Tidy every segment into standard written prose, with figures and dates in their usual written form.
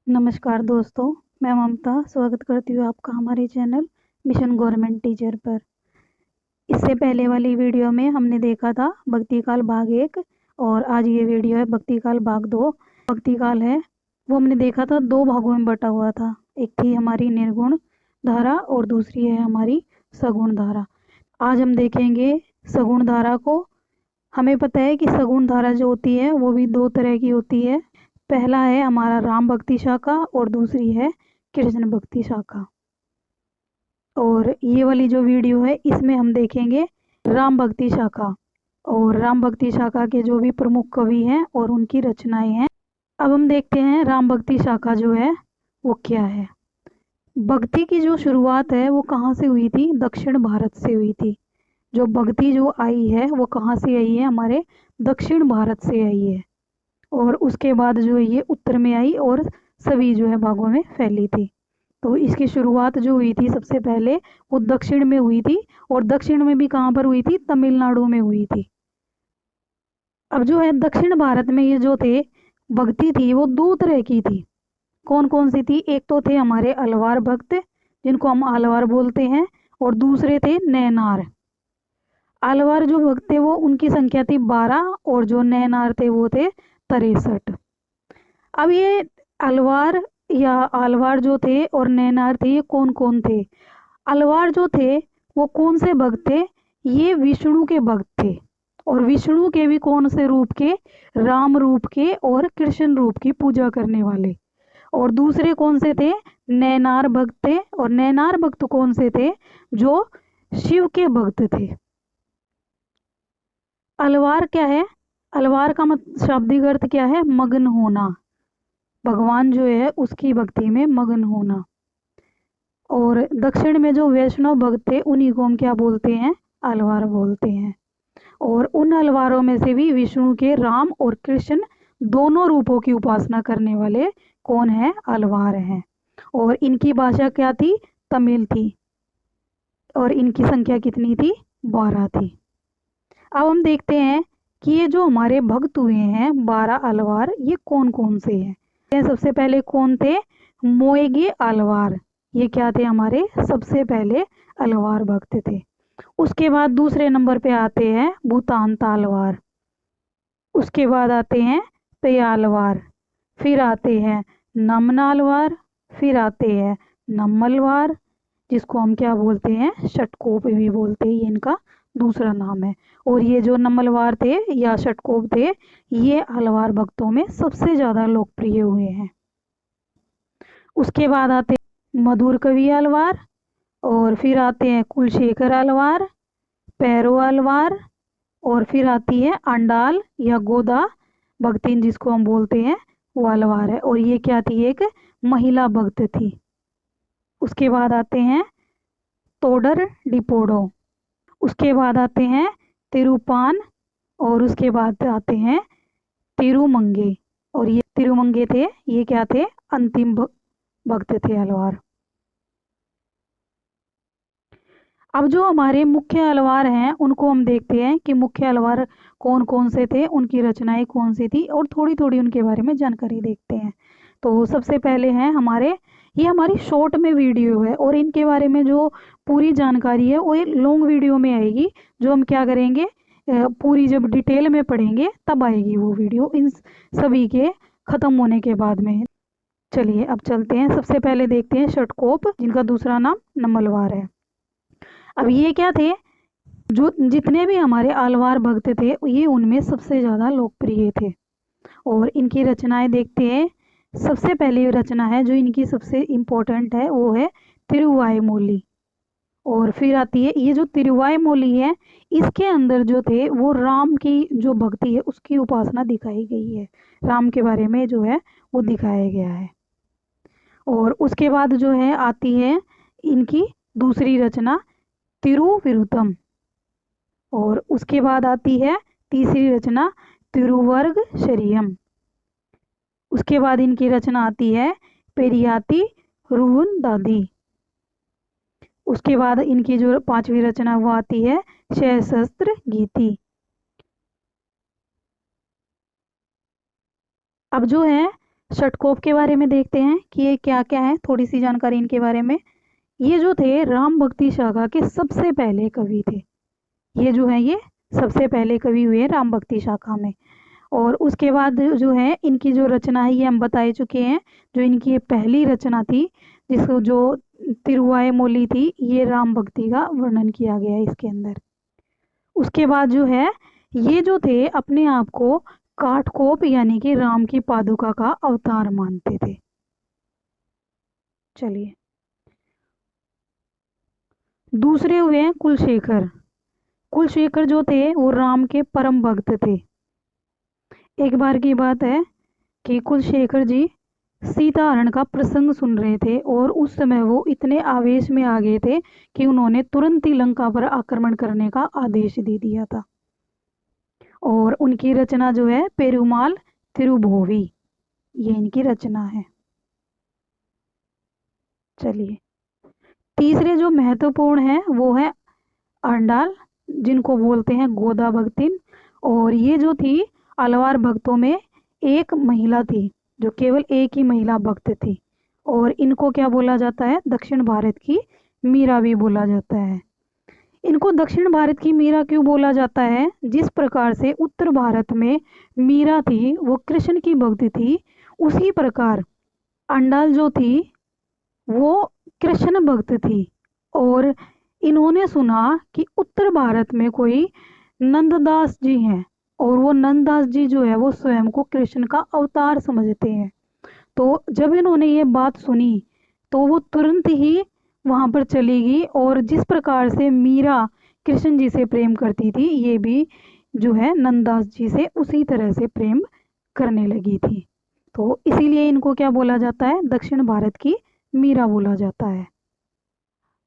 नमस्कार दोस्तों, मैं ममता स्वागत करती हूँ आपका हमारे चैनल मिशन गवर्नमेंट टीचर पर। इससे पहले वाली वीडियो में हमने देखा था भक्ति काल भाग 1 और आज ये वीडियो है भक्ति काल भाग 2। भक्ति काल है वो हमने देखा था 2 भागों में बटा हुआ था। एक थी हमारी निर्गुण धारा और दूसरी है हमारी सगुण धारा। आज हम देखेंगे सगुण धारा को। हमें पता है कि सगुण धारा जो होती है वो भी 2 तरह की होती है। पहला है हमारा राम भक्ति शाखा और दूसरी है कृष्ण भक्ति शाखा। और ये वाली जो वीडियो है इसमें हम देखेंगे राम भक्ति शाखा और राम भक्ति शाखा के जो भी प्रमुख कवि हैं और उनकी रचनाएं हैं। अब हम देखते हैं राम भक्ति शाखा जो है वो क्या है। भक्ति की जो शुरुआत है वो कहाँ से हुई थी? दक्षिण भारत से हुई थी। जो भक्ति जो आई है वो कहाँ से आई है? हमारे दक्षिण भारत से आई है। और उसके बाद जो है ये उत्तर में आई और सभी जो है भागों में फैली थी। तो इसकी शुरुआत जो हुई थी सबसे पहले वो दक्षिण में हुई थी। और दक्षिण में भी कहाँ पर हुई थी? तमिलनाडु में हुई थी। अब जो है दक्षिण भारत में ये जो थे भक्ति थी वो 2 तरह की थी। कौन कौन सी थी? एक तो थे हमारे अलवार भक्त जिनको हम अलवार बोलते हैं और दूसरे थे नैनार। अलवार जो भक्त थे वो उनकी संख्या थी 12 और जो नैनार थे वो थे 63। अब ये अलवार या आलवार जो थे और नैनार थे ये कौन कौन थे? अलवार जो थे वो कौन से भक्त थे? ये विष्णु के भक्त थे। और विष्णु के भी कौन से रूप के? राम रूप के और कृष्ण रूप की पूजा करने वाले। और दूसरे कौन से थे? नैनार भक्त थे। और नैनार भक्त कौन से थे? जो शिव के भक्त थे। अलवार क्या है? अलवार का शाब्दिक अर्थ क्या है? मग्न होना। भगवान जो है उसकी भक्ति में मग्न होना। और दक्षिण में जो वैष्णव भक्त थे उन्हीं को हम क्या बोलते हैं? अलवार बोलते हैं। और उन अलवारों में से भी विष्णु के राम और कृष्ण दोनों रूपों की उपासना करने वाले कौन है? अलवार हैं। और इनकी भाषा क्या थी? तमिल थी। और इनकी संख्या कितनी थी? 12 थी। अब हम देखते हैं कि ये जो हमारे भक्त हुए हैं 12 अलवार ये कौन कौन से हैं। सबसे पहले कौन थे? मोएगे अलवार। ये क्या थे? हमारे सबसे पहले अलवार भक्त थे। उसके बाद दूसरे नंबर पे आते हैं भूतान तालवार। उसके बाद आते हैं पेयालवार। फिर आते हैं नमनालवार। फिर आते हैं नम्मलवार जिसको हम क्या बोलते हैं? षटकोप भी बोलते हैं। ये इनका दूसरा नाम है। और ये जो नम्मलवार थे या षटकोप थे ये अलवार भक्तों में सबसे ज़्यादा लोकप्रिय हुए हैं। उसके बाद आते हैं मधुर कवि अलवार। और फिर आते हैं कुलशेखर अलवार, पैरो अलवार। और फिर आती है अंडाल या गोदा भक्तिन जिसको हम बोलते हैं वो अलवार है। और ये क्या थी? एक महिला भक्त थी। उसके बाद आते हैं तोडर डिपोडो। उसके बाद आते हैं तिरुपान। और उसके बाद आते हैं तिरुमंगे। और ये तिरुमंगे थे ये क्या थे? अंतिम भक्त थे अलवार। अब जो हमारे मुख्य अलवार हैं उनको हम देखते हैं कि मुख्य अलवार कौन कौन से थे, उनकी रचनाएं कौन सी थी और थोड़ी थोड़ी उनके बारे में जानकारी देखते हैं। तो सबसे पहले हैं हमारे, ये हमारी शॉर्ट में वीडियो है और इनके बारे में जो पूरी जानकारी है वो एक लॉन्ग वीडियो में आएगी जो हम क्या करेंगे पूरी जब डिटेल में पढ़ेंगे तब आएगी वो वीडियो इन सभी के ख़त्म होने के बाद में। चलिए अब चलते हैं। सबसे पहले देखते हैं षटकोप जिनका दूसरा नाम नम्मलवार है। अब ये क्या थे? जो जितने भी हमारे आलवार भक्त थे ये उनमें सबसे ज़्यादा लोकप्रिय थे। और इनकी रचनाएं देखते हैं। सबसे पहली रचना है जो इनकी सबसे इम्पोर्टेंट है वो है तिरुवाईमोली। और फिर आती है ये जो तिरुवाईमोली है इसके अंदर जो थे वो राम की जो भक्ति है उसकी उपासना दिखाई गई है। राम के बारे में जो है वो दिखाया गया है। और उसके बाद जो है आती है इनकी दूसरी रचना तिरुविरुतम। और उसके बाद आती है तीसरी रचना तिरुवर्ग शरीयम। उसके बाद इनकी रचना आती है पेरियाती रुवन दादी। उसके बाद इनकी जो पांचवी रचना वो आती है सहस्त्र गीति। अब जो है षटकोप के बारे में देखते हैं कि ये क्या क्या है, थोड़ी सी जानकारी इनके बारे में। ये जो थे राम भक्ति शाखा के सबसे पहले कवि थे। ये जो है ये सबसे पहले कवि हुए राम भक्ति शाखा में। और उसके बाद जो है इनकी जो रचना है ये हम बता चुके हैं। जो इनकी ये पहली रचना थी जिसको जो तिरुवायुमोली थी, ये राम भक्ति का वर्णन किया गया है इसके अंदर। उसके बाद जो है ये जो थे अपने आप को काठकोप यानी कि राम की पादुका का अवतार मानते थे। चलिए, दूसरे हुए हैं कुलशेखर। कुलशेखर जो थे वो राम के परम भक्त थे। एक बार की बात है कि कुलशेखर जी सीता हरण का प्रसंग सुन रहे थे और उस समय वो इतने आवेश में आ गए थे कि उन्होंने तुरंत ही लंका पर आक्रमण करने का आदेश दे दिया था। और उनकी रचना जो है पेरुमाल तिरुभोवी, ये इनकी रचना है। चलिए, तीसरे जो महत्वपूर्ण है वो है आंडाल, जिनको बोलते हैं गोदा भगतिन। और ये जो थी अलवार भक्तों में एक महिला थी, जो केवल एक ही महिला भक्त थी। और इनको क्या बोला जाता है, दक्षिण भारत की मीरा भी बोला जाता है। इनको दक्षिण भारत की मीरा क्यों बोला जाता है, जिस प्रकार से उत्तर भारत में मीरा थी वो कृष्ण की भक्त थी, उसी प्रकार अंडाल जो थी वो कृष्ण भक्त थी। और इन्होंने सुना कि उत्तर भारत में कोई नंददास जी हैं और वो नंददास जी जो है वो स्वयं को कृष्ण का अवतार समझते हैं। तो जब इन्होंने ये बात सुनी तो वो तुरंत ही वहां पर चली गई और जिस प्रकार से मीरा कृष्ण जी से प्रेम करती थी, ये भी जो है नंददास जी से उसी तरह से प्रेम करने लगी थी। तो इसीलिए इनको क्या बोला जाता है, दक्षिण भारत की मीरा बोला जाता है।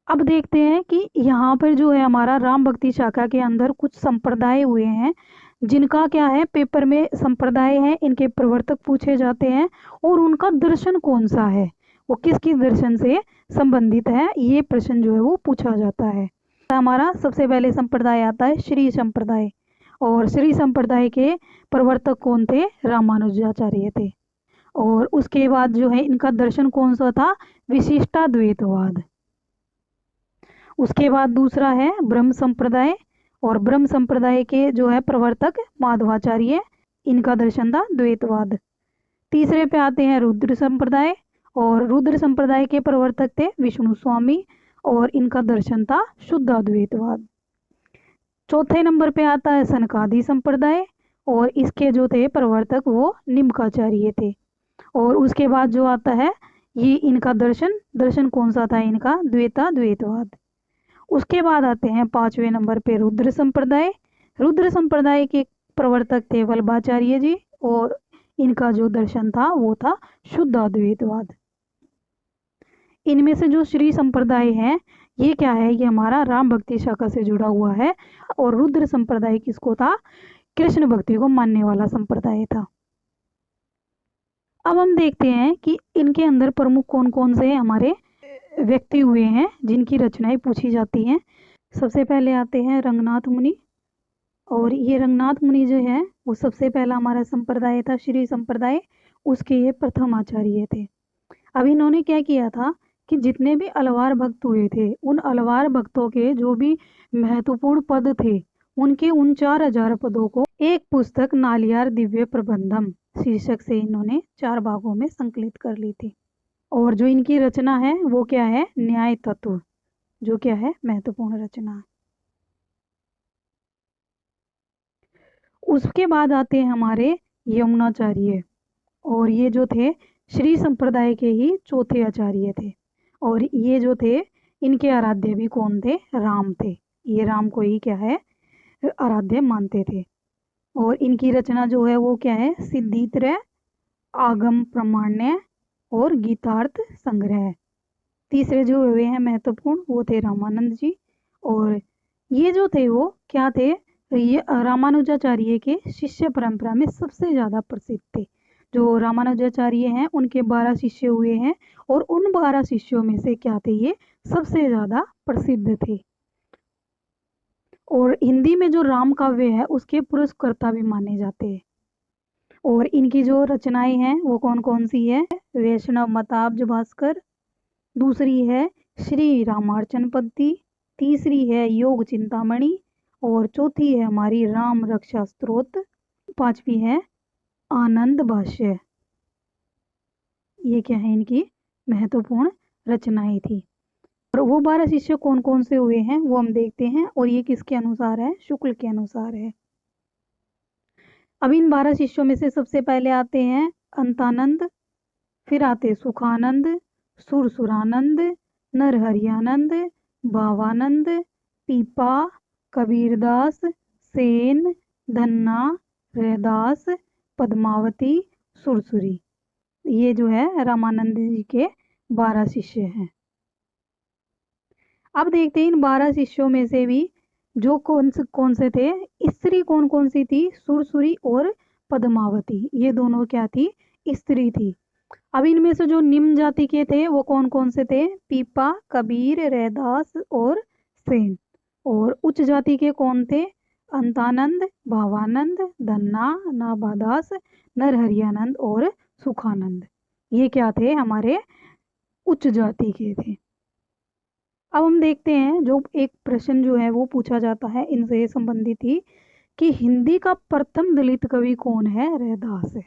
अब देखते हैं कि यहाँ पर जो है हमारा राम भक्ति शाखा के अंदर कुछ संप्रदाय हुए हैं, जिनका क्या है पेपर में संप्रदाय है, इनके प्रवर्तक पूछे जाते हैं और उनका दर्शन कौन सा है, वो किस किस दर्शन से संबंधित है, ये प्रश्न जो है वो पूछा जाता है। हमारा सबसे पहले संप्रदाय आता है श्री संप्रदाय। और श्री संप्रदाय के प्रवर्तक कौन थे, रामानुजाचार्य थे। और उसके बाद जो है इनका दर्शन कौन सा था, विशिष्टाद्वैतवाद। उसके बाद दूसरा है ब्रह्म संप्रदाय। और ब्रह्म संप्रदाय के जो है प्रवर्तक माधवाचार्य, इनका दर्शन था द्वैतवाद। तीसरे पे आते हैं रुद्र संप्रदाय। और रुद्र संप्रदाय के प्रवर्तक थे विष्णु स्वामी और इनका दर्शन था शुद्धाद्वैतवाद। चौथे नंबर पे आता है सनकादि संप्रदाय और इसके जो थे प्रवर्तक वो निम्काचार्य थे। और उसके बाद जो आता है ये इनका दर्शन दर्शन कौन सा था, इनका द्वैताद्वैतवाद। उसके बाद आते हैं पांचवें नंबर पे रुद्र संप्रदाय। रुद्र संप्रदाय के प्रवर्तक थे वल्लभाचार्य जी और इनका जो दर्शन था वो था शुद्धाद्वैतवाद। इनमें से जो श्री संप्रदाय है ये क्या है, ये हमारा राम भक्ति शाखा से जुड़ा हुआ है। और रुद्र संप्रदाय किसको था, कृष्ण भक्ति को मानने वाला संप्रदाय था। अब हम देखते हैं कि इनके अंदर प्रमुख कौन कौन से हमारे व्यक्ति हुए हैं जिनकी रचनाएं पूछी जाती हैं। सबसे पहले आते हैं रंगनाथ मुनि। और ये रंगनाथ मुनि जो है वो सबसे पहला हमारा संप्रदाय था श्री संप्रदाय, उसके ये प्रथम आचार्य थे। अब इन्होंने क्या किया था कि जितने भी अलवार भक्त हुए थे उन अलवार भक्तों के जो भी महत्वपूर्ण पद थे उनके उन 4000 पदों को एक पुस्तक नालियार दिव्य प्रबंधम शीर्षक से इन्होंने 4 भागों में संकलित कर ली थी। और जो इनकी रचना है वो क्या है, न्याय तत्व, जो क्या है महत्वपूर्ण रचना है। उसके बाद आते हैं हमारे यमुनाचार्य। और ये जो थे श्री संप्रदाय के ही चौथे आचार्य थे। और ये जो थे इनके आराध्य भी कौन थे, राम थे। ये राम को ही क्या है आराध्य मानते थे। और इनकी रचना जो है वो क्या है, सिद्धित्रय, आगम प्रमाण्य और गीतार्थ संग्रह। तीसरे जो हुए हैं महत्वपूर्ण वो थे रामानंद जी। और ये जो थे वो क्या थे, ये रामानुजाचार्य के शिष्य परंपरा में सबसे ज़्यादा प्रसिद्ध थे। जो रामानुजाचार्य हैं उनके 12 शिष्य हुए हैं और उन 12 शिष्यों में से क्या थे, ये सबसे ज़्यादा प्रसिद्ध थे। और हिंदी में जो राम काव्य है उसके पुरस्कर्ता भी माने जाते हैं। और इनकी जो रचनाएं हैं वो कौन कौन सी है? वैष्णव मताब्ज भास्कर, दूसरी है श्री रामार्चन पद्धति, तीसरी है योग चिंतामणि, और चौथी है हमारी राम रक्षा स्तोत्र, पांचवी है आनंद भाष्य। ये क्या है? इनकी महत्वपूर्ण रचनाएं थी। और वो 12 शिष्य कौन कौन से हुए हैं वो हम देखते हैं, और ये किसके अनुसार है? शुक्ल के अनुसार है। अब इन 12 शिष्यों में से सबसे पहले आते हैं अंतानंद, फिर आते सुखानंद, सुरसुरानंद, नरहरियानंद, भावानंद, पीपा, कबीरदास, सेन, धन्ना, रैदास, पद्मावती, सुरसुरी। ये जो है रामानंद जी के 12 शिष्य हैं। अब देखते हैं इन 12 शिष्यों में से भी जो कौन से थे, स्त्री कौन कौन सी थी? सुरसुरी और पद्मावती, ये दोनों क्या थी? स्त्री थी। अब इनमें से जो निम्न जाति के थे वो कौन कौन से थे? पीपा, कबीर, रैदास और सेन। और उच्च जाति के कौन थे? अंतानंद, भावानंद, धन्ना, नाभादास, नरहरियानंद और सुखानंद। ये क्या थे? हमारे उच्च जाति के थे। अब हम देखते हैं जो एक प्रश्न जो है वो पूछा जाता है इनसे संबंधित ही, कि हिंदी का प्रथम दलित कवि कौन है? रैदास है।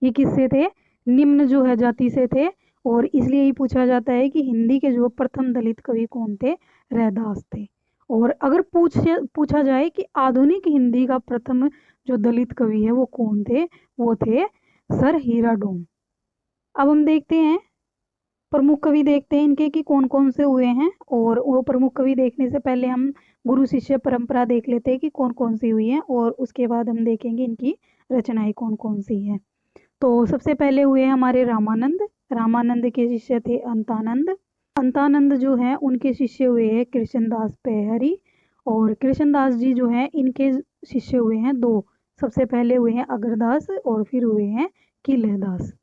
ये किससे थे? निम्न जो है जाति से थे, और इसलिए ही पूछा जाता है कि हिंदी के जो प्रथम दलित कवि कौन थे? रैदास थे। और अगर पूछा जाए कि आधुनिक हिंदी का प्रथम जो दलित कवि है वो कौन थे? वो थे सर हीरा डोम। अब हम देखते हैं प्रमुख कवि, देखते हैं इनके कि कौन कौन से हुए हैं। और वो प्रमुख कवि देखने से पहले हम गुरु शिष्य परंपरा देख लेते हैं कि कौन कौन सी हुई है, और उसके बाद हम देखेंगे इनकी रचनाएं कौन कौन सी हैं। तो सबसे पहले हुए हमारे रामानंद। रामानंद के शिष्य थे अंतानंद। अंतानंद जो है उनके शिष्य हुए हैं कृष्णदास पेहरी, और कृष्णदास जी जो है इनके शिष्य हुए हैं दो। सबसे पहले हुए हैं अग्रदास, और फिर हुए हैं किलेदास।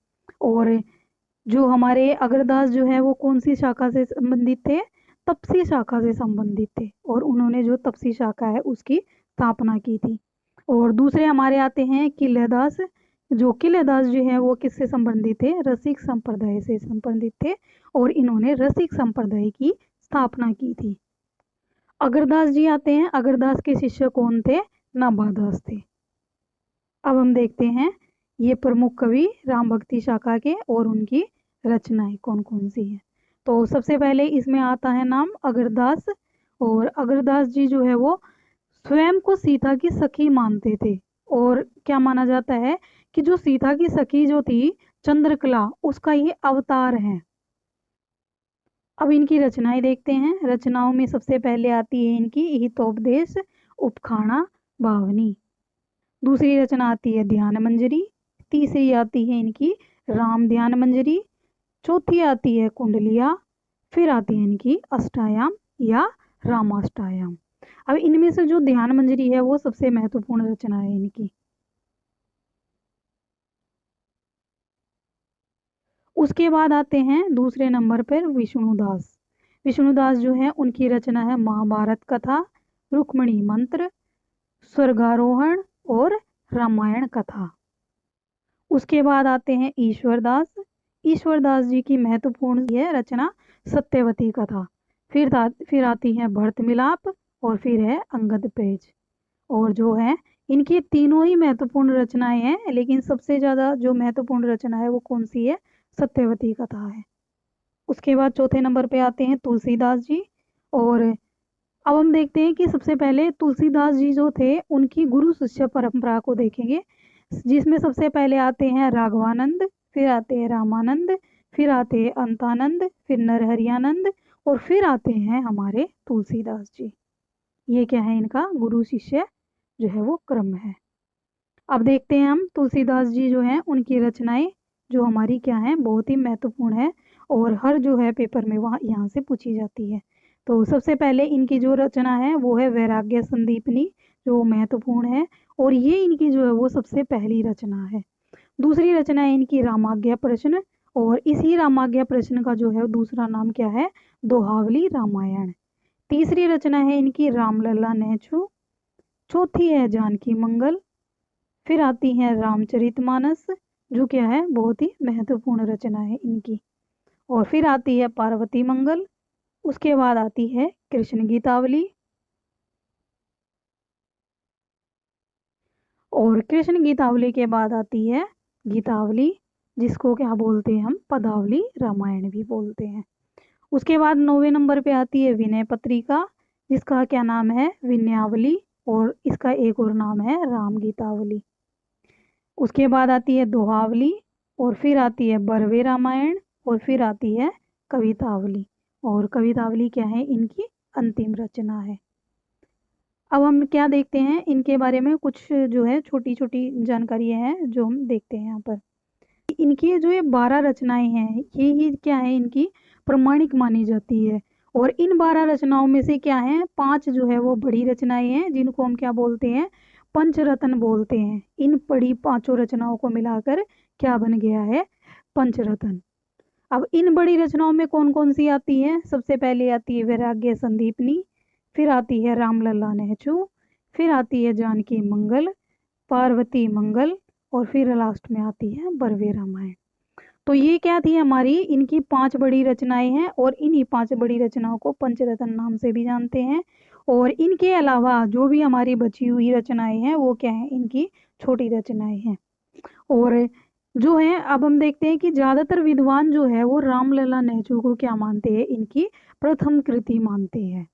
और जो हमारे अग्रदास जो है वो कौन सी शाखा से संबंधित थे? तपसी शाखा से संबंधित थे, और उन्होंने जो तपसी शाखा है उसकी स्थापना की थी। और दूसरे हमारे आते हैं किलेदास। जो किलेदास जो है वो किससे संबंधित थे? रसिक संप्रदाय से संबंधित थे, और इन्होंने रसिक संप्रदाय की स्थापना की थी। अग्रदास जी आते हैं। अग्रदास के शिष्य कौन थे? नाभादास थे। अब हम देखते हैं ये प्रमुख कवि राम भक्ति शाखा के और उनकी रचनाएं कौन कौन सी हैं। तो सबसे पहले इसमें आता है नाम अग्रदास। और अग्रदास जी जो है वो स्वयं को सीता की सखी मानते थे, और क्या माना जाता है कि जो सीता की सखी जो थी चंद्रकला, उसका ये अवतार है। अब इनकी रचनाएं देखते हैं। रचनाओं में सबसे पहले आती है इनकी हितोपदेश उपखाणा भावनी। दूसरी रचना आती है ध्यान मंजरी। तीसरी आती है इनकी राम ध्यान मंजरी। चौथी आती है कुंडलिया। फिर आती है इनकी अष्टायाम या रामाष्टायाम। अब इनमें से जो ध्यान मंजरी है वो सबसे महत्वपूर्ण रचना है इनकी। उसके बाद आते हैं दूसरे नंबर पर विष्णुदास। विष्णुदास जो है उनकी रचना है महाभारत कथा, रुक्मिणी मंत्र, स्वर्गारोहण और रामायण कथा। उसके बाद आते हैं ईश्वरदास। ईश्वरदास जी की महत्वपूर्ण है रचना सत्यवती कथा। फिर आती है भरत मिलाप, और फिर है अंगद पेज। और जो है इनकी तीनों ही महत्वपूर्ण रचनाएं हैं, लेकिन सबसे ज़्यादा जो महत्वपूर्ण रचना है वो कौन सी है? सत्यवती कथा है। उसके बाद चौथे नंबर पे आते हैं तुलसीदास जी। और अब हम देखते हैं कि सबसे पहले तुलसीदास जी जो थे उनकी गुरु शिष्य परंपरा को देखेंगे, जिसमें सबसे पहले आते हैं राघवानंद, फिर आते हैं रामानंद, फिर आते हैं अंतानंद, फिर नरहरियानंद, और फिर आते हैं हमारे तुलसीदास जी। ये क्या है? इनका गुरु शिष्य जो है वो क्रम है। अब देखते हैं हम तुलसीदास जी जो हैं उनकी रचनाएं, जो हमारी क्या है, बहुत ही महत्वपूर्ण है, और हर जो है पेपर में वहाँ यहाँ से पूछी जाती है। तो सबसे पहले इनकी जो रचना है वो है वैराग्य संदीपनी, जो महत्वपूर्ण है, और ये इनकी जो है वो सबसे पहली रचना है। दूसरी रचना है इनकी रामाज्ञा प्रश्न, और इसी रामाज्ञा प्रश्न का जो है दूसरा नाम क्या है? दोहावली रामायण। तीसरी रचना है इनकी रामलला नेचू। चौथी है जानकी मंगल। फिर आती है रामचरितमानस, जो क्या है बहुत ही महत्वपूर्ण रचना है इनकी। और फिर आती है पार्वती मंगल। उसके बाद आती है कृष्ण गीतावली। और कृष्ण गीतावली के बाद आती है गीतावली, जिसको क्या बोलते हैं हम पदावली रामायण भी बोलते हैं। उसके बाद 9वें नंबर पे आती है विनय पत्रिका, जिसका क्या नाम है विनयावली, और इसका एक और नाम है राम गीतावली। उसके बाद आती है दोहावली, और फिर आती है बरवे रामायण, और फिर आती है कवितावली। और कवितावली क्या है इनकी अंतिम रचना है। अब हम क्या देखते हैं इनके बारे में, कुछ जो है छोटी छोटी जानकारियां हैं जो हम देखते हैं यहाँ पर। इनकी जो ये 12 रचनाएं हैं, ये ही क्या है इनकी प्रमाणिक मानी जाती है। और इन 12 रचनाओं में से क्या है 5 जो है वो बड़ी रचनाएं हैं, जिनको हम क्या बोलते हैं पंचरत्न बोलते हैं। इन बड़ी 5 रचनाओं को मिलाकर क्या बन गया है पंचरत्न। अब इन बड़ी रचनाओं में कौन कौन सी आती है, सबसे पहले आती है वैराग्य संदीपनी, फिर आती है रामलला नेचू, फिर आती है जानकी मंगल, पार्वती मंगल, और फिर लास्ट में आती है बरवे रामायण। तो ये क्या थी हमारी इनकी 5 बड़ी रचनाएं हैं, और इन्हीं 5 बड़ी रचनाओं को पंचरत्न नाम से भी जानते हैं। और इनके अलावा जो भी हमारी बची हुई रचनाएं हैं वो क्या है इनकी छोटी रचनाएं हैं। और जो है अब हम देखते हैं कि ज्यादातर विद्वान जो है वो रामलला नेचू को क्या मानते हैं इनकी प्रथम कृति मानते हैं।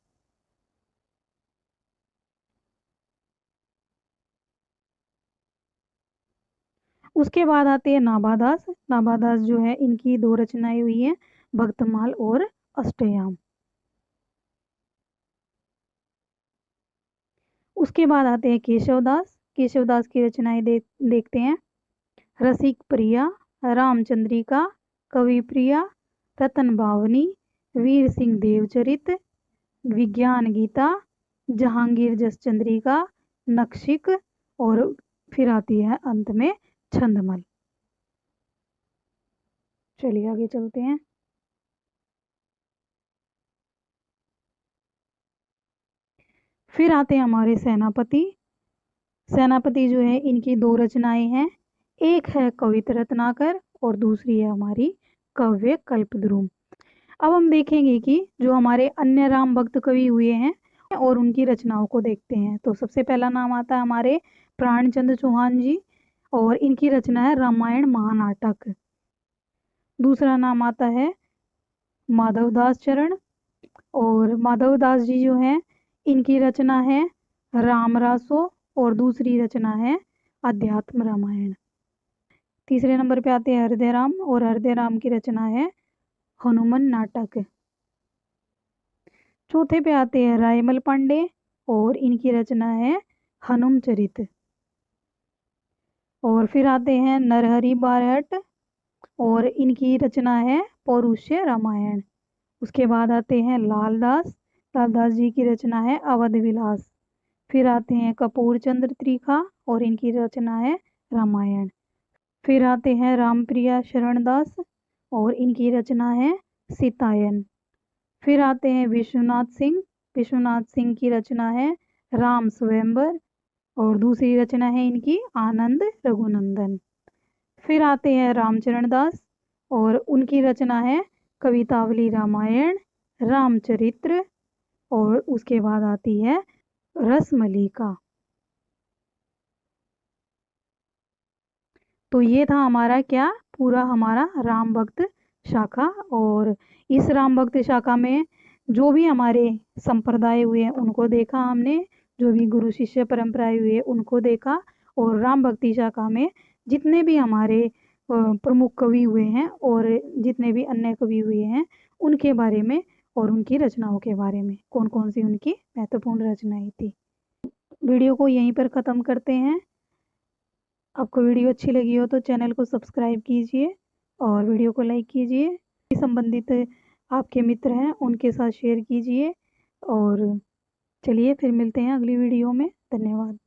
उसके बाद आते हैं नाभादास। नाभादास जो है इनकी 2 रचनाएं हुई हैं, भक्तमाल और अष्टयाम। उसके बाद आते हैं केशवदास। केशवदास की रचनाएं देखते हैं। रसिक प्रिया, रामचंद्रिका, कवि प्रिया, रतन भावनी, वीर सिंह देवचरित, विज्ञान गीता, जहांगीर जस चंद्रिका, नक्शिक, और फिर आती है अंत में छंदमल। चलिए आगे चलते हैं। फिर आते हैं हमारे सेनापति। सेनापति जो है इनकी 2 रचनाएं हैं, एक है कवित रत्नाकर और दूसरी है हमारी काव्य कल्पद्रुम। अब हम देखेंगे कि जो हमारे अन्य राम भक्त कवि हुए हैं और उनकी रचनाओं को देखते हैं। तो सबसे पहला नाम आता है हमारे प्राणचंद्र चौहान जी, और इनकी रचना है रामायण महानाटक। दूसरा नाम आता है माधवदास चरण, और माधवदास जी जो हैं इनकी रचना है रामरासो, और दूसरी रचना है अध्यात्म रामायण। तीसरे नंबर पे आते हैं हृदय राम, और हृदय राम की रचना है हनुमान नाटक। चौथे पे आते हैं रायमल पांडे, और इनकी रचना है हनुम चरित। और फिर आते हैं नरहरि बारहट, और इनकी रचना है पौरुष्य रामायण। उसके बाद आते हैं लालदास। लालदास जी की रचना है अवध विलास। फिर आते हैं कपूर चंद्र त्रिखा, और इनकी रचना है रामायण। फिर आते हैं रामप्रिया शरणदास, और इनकी रचना है सीतायन। फिर आते हैं विश्वनाथ सिंह। विश्वनाथ सिंह की रचना है राम स्वयंवर, और दूसरी रचना है इनकी आनंद रघुनंदन। फिर आते हैं रामचरण दास, और उनकी रचना है कवितावली रामायण, रामचरित्र, और उसके बाद आती है रसमलिका। तो ये था हमारा क्या पूरा हमारा राम भक्त शाखा। और इस राम भक्त शाखा में जो भी हमारे संप्रदाय हुए हैं उनको देखा हमने, जो भी गुरु शिष्य परंपराएं हुई है उनको देखा। और राम भक्ति शाखा में जितने भी हमारे प्रमुख कवि हुए हैं और जितने भी अन्य कवि हुए हैं उनके बारे में और उनकी रचनाओं के बारे में, कौन कौन सी उनकी महत्वपूर्ण रचनाएं थी। वीडियो को यहीं पर ख़त्म करते हैं। आपको वीडियो अच्छी लगी हो तो चैनल को सब्सक्राइब कीजिए और वीडियो को लाइक कीजिए। संबंधित आपके मित्र हैं उनके साथ शेयर कीजिए। और चलिए फिर मिलते हैं अगली वीडियो में। धन्यवाद।